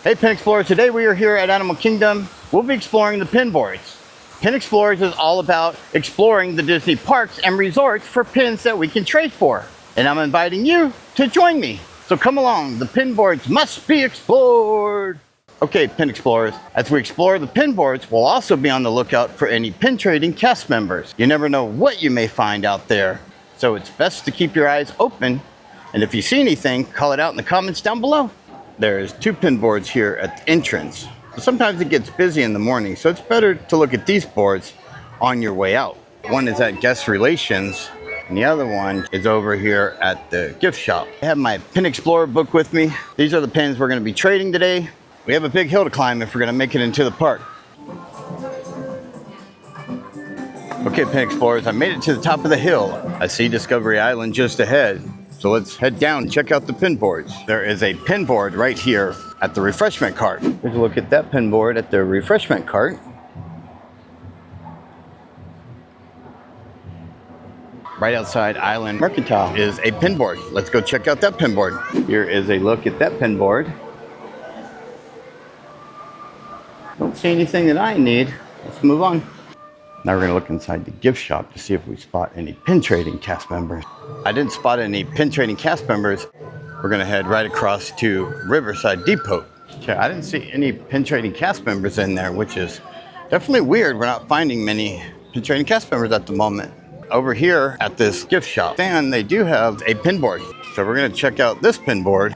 Hey Pin Explorers, today we are here at Animal Kingdom. We'll be exploring the pin boards. Pin Explorers is all about exploring the Disney parks and resorts for pins that we can trade for. And I'm inviting you to join me. So come along, the pin boards must be explored. Okay, Pin Explorers, as we explore the pin boards, we'll also be on the lookout for any pin trading cast members. You never know what you may find out there. So it's best to keep your eyes open. And if you see anything, call it out in the comments down below. There's 2 pin boards here at the entrance. Sometimes it gets busy in the morning, so it's better to look at these boards on your way out. One is at Guest Relations, and the other one is over here at the gift shop. I have my Pin Explorer book with me. These are the pins we're going to be trading today. We have a big hill to climb if we're going to make it into the park. Okay, Pin Explorers, I made it to the top of the hill. I see Discovery Island just ahead. So let's head down and check out the pin boards. There is a pin board right here at the refreshment cart. Here's a look at that pin board at the refreshment cart. Right outside Island Mercantile is a pin board. Let's go check out that pin board. Here is a look at that pin board. Don't see anything that I need. Let's move on. Now we're going to look inside the gift shop to see if we spot any pin trading cast members. I didn't spot any pin trading cast members. We're going to head right across to Riverside Depot. Okay, I didn't see any pin trading cast members in there, which is definitely weird. We're not finding many pin trading cast members at the moment. Over here at this gift shop, and they do have a pin board. So we're going to check out this pin board.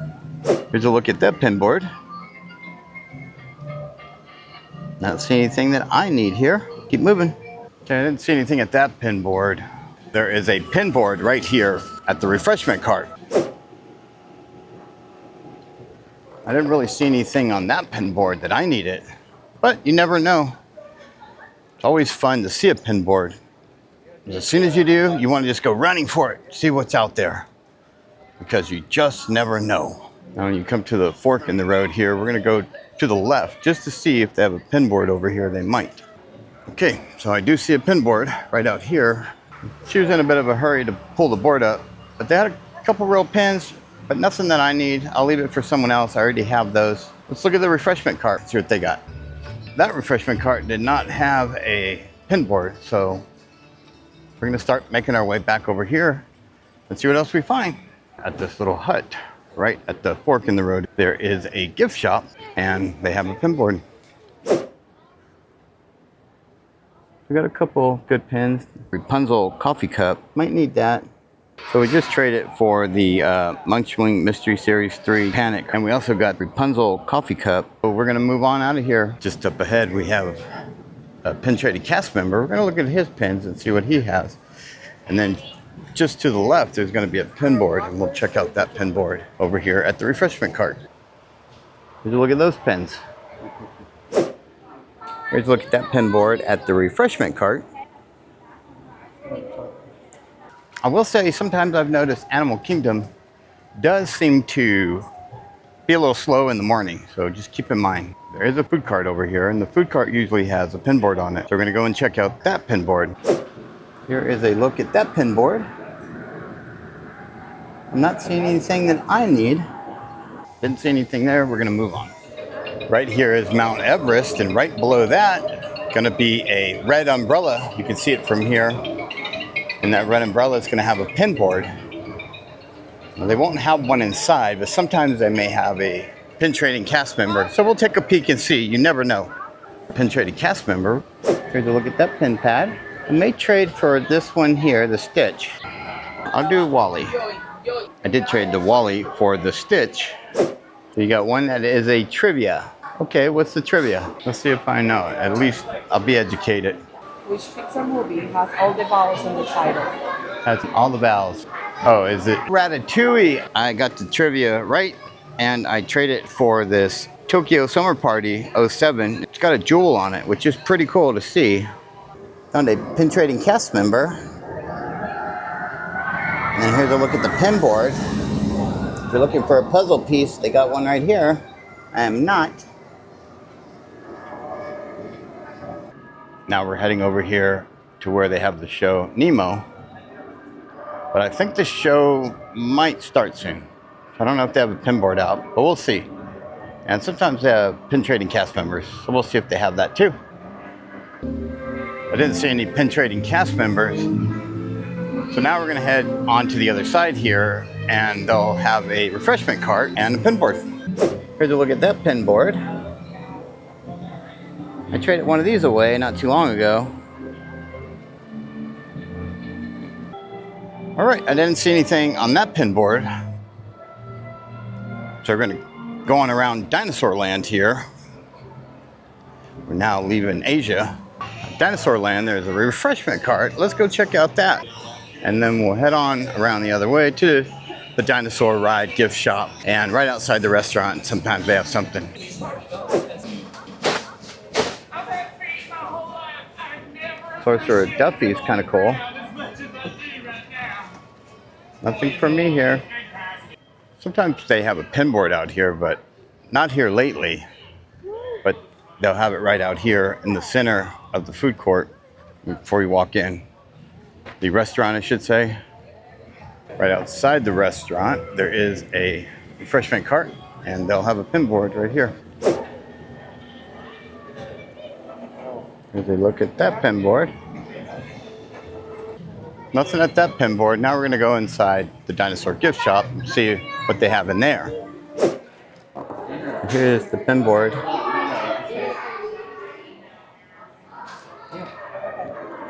Here's a look at that pin board. Not seeing anything that I need here. Keep moving. Okay, I didn't see anything at that pin board. There is a pin board right here at the refreshment cart. I didn't really see anything on that pin board that I needed, but you never know. It's always fun to see a pin board. As soon as you do, you want to just go running for it, see what's out there, because you just never know. Now when you come to the fork in the road here, we're going to go to the left just to see if they have a pin board over here. They might. Okay, so I do see a pin board right out here. She was in a bit of a hurry to pull the board up, but they had a couple real pins, but nothing that I need. I'll leave it for someone else. I already have those. Let's look at the refreshment cart, see what they got. That refreshment cart did not have a pin board, so we're gonna start making our way back over here and see what else we find. At this little hut, right at the fork in the road, there is a gift shop, and they have a pin board. We got a couple good pins. Rapunzel coffee cup, might need that. So we just traded for the Munchwing Mystery Series 3 Panic. And we also got Rapunzel coffee cup. So we're gonna move on out of here. Just up ahead, we have a pin trading cast member. We're gonna look at his pins and see what he has. And then just to the left, there's gonna be a pin board, and we'll check out that pin board over here at the refreshment cart. Here's a look at those pins. Here's a look at that pin board at the refreshment cart. I will say sometimes I've noticed Animal Kingdom does seem to be a little slow in the morning, so just keep in mind. There is a food cart over here, and the food cart usually has a pin board on it. So we're gonna go and check out that pin board. Here is a look at that pin board. I'm not seeing anything that I need. Didn't see anything there, we're gonna move on. Right here is Mount Everest, and right below that, gonna be a red umbrella. You can see it from here. And that red umbrella is gonna have a pin board. Now, they won't have one inside, but sometimes they may have a pin trading cast member. So we'll take a peek and see, you never know. Pin trading cast member. Here's a look at that pin pad. I may trade for this one here, the Stitch. I'll do Wally. I did trade the Wally for the Stitch. So you got one that is a trivia. Okay, what's the trivia? Let's see if I know it. At least I'll be educated. Which Pixar movie has all the vowels in the title? Has all the vowels. Oh, is it Ratatouille? I got the trivia right, and I traded for this Tokyo Summer Party 07. It's got a jewel on it, which is pretty cool to see. Found a pin trading cast member. And then here's a look at the pin board. If you're looking for a puzzle piece, they got one right here. I am not. Now we're heading over here to where they have the show Nemo. But I think the show might start soon. I don't know if they have a pin board out, but we'll see. And sometimes they have pin trading cast members, so we'll see if they have that too. I didn't see any pin trading cast members. So now we're gonna head on to the other side here, and they'll have a refreshment cart and a pin board. Here's a look at that pin board. I traded one of these away not too long ago. All right, I didn't see anything on that pin board. So we're gonna go on around Dinosaur Land here. We're now leaving Asia. Dinosaur Land, there's a refreshment cart. Let's go check out that. And then we'll head on around the other way to the Dinosaur Ride gift shop. And right outside the restaurant, sometimes they have something. Sorcerer Duffy's kind of cool. Nothing for me here. Sometimes they have a pin board out here, but not here lately. But they'll have it right out here in the center of the food court before you walk in. The restaurant, I should say. Right outside the restaurant, there is a refreshment cart, and they'll have a pin board right here. Here's a look at that pin board. Nothing at that pin board. Now we're going to go inside the Dinosaur gift shop and see what they have in there. Here's the pin board.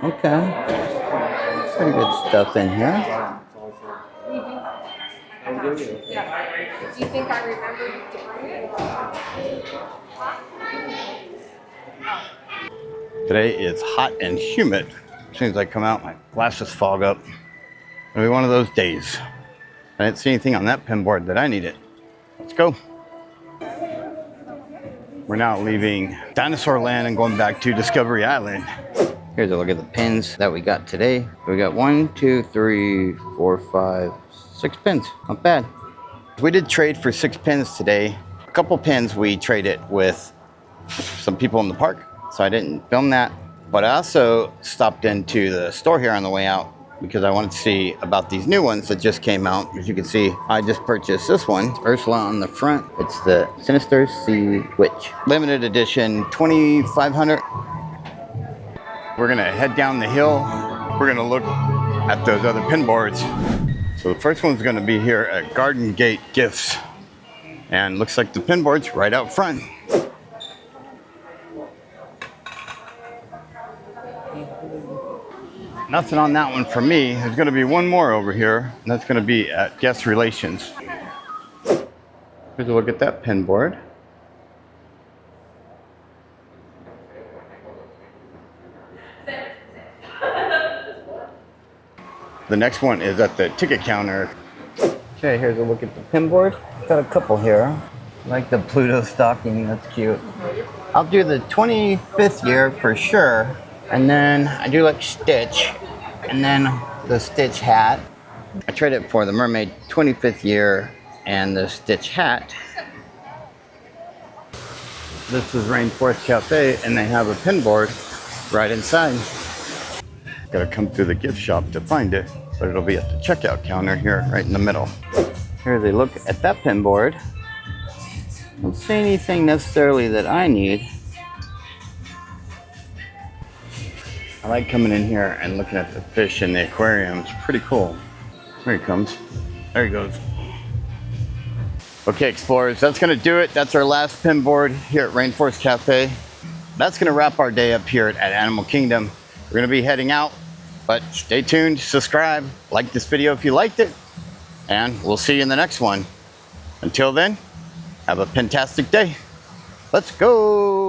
Okay. Pretty good stuff in here. Yeah. Do you think I remember to bring it? Today it's hot and humid. As soon as I come out, my glasses fog up. It'll be one of those days. I didn't see anything on that pin board that I needed. Let's go. We're now leaving Dinosaur Land and going back to Discovery Island. Here's a look at the pins that we got today. We got 1, 2, 3, 4, 5, 6 pins. Not bad. We did trade for 6 pins today. A couple pins we traded with some people in the park, so I didn't film that. But I also stopped into the store here on the way out because I wanted to see about these new ones that just came out. As you can see, I just purchased this one. Ursula on the front. It's the Sinister Sea Witch. Limited edition, 2,500. We're gonna head down the hill. We're gonna look at those other pin boards. So the first one's gonna be here at Garden Gate Gifts. And looks like the pin board's right out front. Nothing on that one for me. There's gonna be one more over here, and that's gonna be at Guest Relations. Here's a look at that pin board. The next one is at the ticket counter. Okay, here's a look at the pin board. Got a couple here. I like the Pluto stocking, that's cute. I'll do the 25th year for sure. And then I do like Stitch. And then the Stitch hat. I traded for the Mermaid 25th year and the Stitch hat. This is Rainforest Cafe, and they have a pin board right inside. Gotta come through the gift shop to find it, but it'll be at the checkout counter here, right in the middle. Here's a look at that pin board. Don't see anything necessarily that I need. I like coming in here and looking at the fish in the aquarium. It's pretty cool. There he comes. There he goes. Okay, explorers, that's gonna do it. That's our last pin board here at Rainforest Cafe. That's gonna wrap our day up here at Animal Kingdom. We're gonna be heading out, but stay tuned, subscribe, like this video if you liked it, and we'll see you in the next one. Until then, have a fantastic day. Let's go.